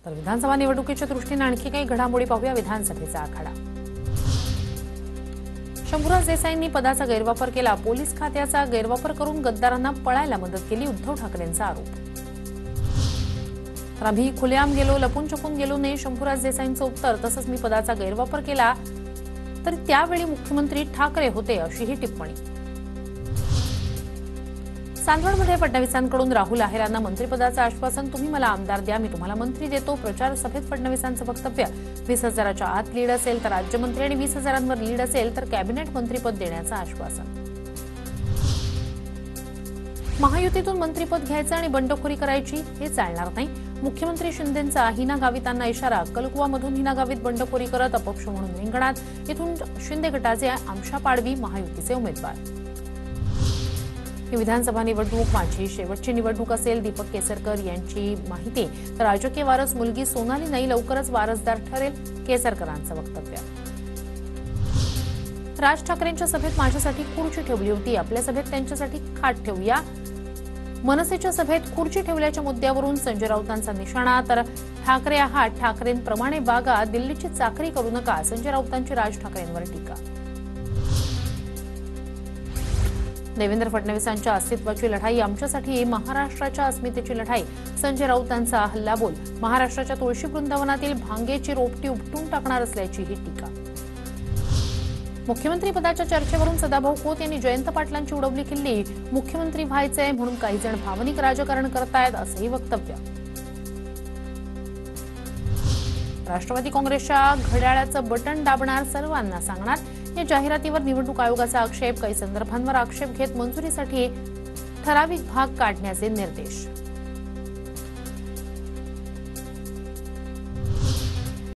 तर विधानसभा निवडणुकीच्या दृष्टीने आणखी काही घडामोडी पाहूया. विधानसभेचा आखाडा. शंभूराज देसाईंनी पदाचा गैरवापर केला. पोलीस खात्याचा गैरवापर करून गद्दारांना पळायला मदत केली. उद्धव ठाकरेंचा आरोप. तर आम्ही खुलेआम गेलो, लपून छपून गेलो नाही, शंभूराज देसाईंचं उत्तर. तसंच मी पदाचा गैरवापर केला तर त्यावेळी मुख्यमंत्री ठाकरे होते, अशीही टिप्पणी. चांदवडमध्ये फडणवीसांकडून राहुल आहेरांना मंत्रिपदाचं आश्वासन. तुम्ही मला आमदार द्या, मी तुम्हाला मंत्री देतो. प्रचार सभेत फडणवीसांचं वक्तव्य. 20,000च्या आत लीड असेल तर राज्यमंत्री आणि 20,000वर लीड असेल तर कॅबिनेट मंत्रीपद देण्याचं आश्वासन. महायुतीतून मंत्रिपद घ्यायचं आणि बंडखोरी करायची हे चालणार नाही. मुख्यमंत्री शिंदेंचा हिना गावितांना इशारा. अक्कलकुवामधून हिना गावित बंडखोरी करत अपक्ष म्हणून रिंगणात. इथून शिंदे गटाचे आमशा पाडवी महायुतीचे उमेदवार. ही विधानसभा निवडणूक माझी शेवटची निवडणूक असेल, दीपक केसरकर यांची माहिती. तर राजकीय वारस मुलगी सोनाली नाही, लवकरच वारसदार ठरेल, केसरकरांचं वक्तव्य. राज ठाकरेंच्या सभेत माझ्यासाठी खुर्ची ठेवली होती, आपल्या सभेत त्यांच्यासाठी खाट ठेवूया. मनसेच्या सभेत खुर्ची ठेवल्याच्या मुद्द्यावरून संजय राऊतांचा निशाणा. तर ठाकरे आहात, ठाकरेंप्रमाणे वागा, दिल्लीची चाकरी करू नका, संजय राऊतांची राज ठाकरेंवर टीका. देवेंद्र फडणवीसांच्या अस्तित्वाची लढाई आमच्यासाठी, महाराष्ट्राच्या अस्मितेची लढाई. संजय राऊतांचा हल्लाबोल. महाराष्ट्राच्या तुळशी वृंदावनातील भांगेची रोपटी उपटून टाकणार असल्याची ही टीका. मुख्यमंत्री पदाच्या चर्चेवरून सदाभाऊ खोत यांनी जयंत पाटलांची उडवली खिल्ली. मुख्यमंत्री व्हायचंय म्हणून काही जण भावनिक राजकारण करतायत, असंही वक्तव्य. राष्ट्रवादी काँग्रेसच्या घड्याळाचं बटन दाबणार, सर्वांना सांगणार. या जाहिरातीवर निवडणूक आयोगाचा आक्षेप. काही संदर्भांवर आक्षेप घेत मंजुरीसाठी ठराविक भाग काढण्याचे निर्देश.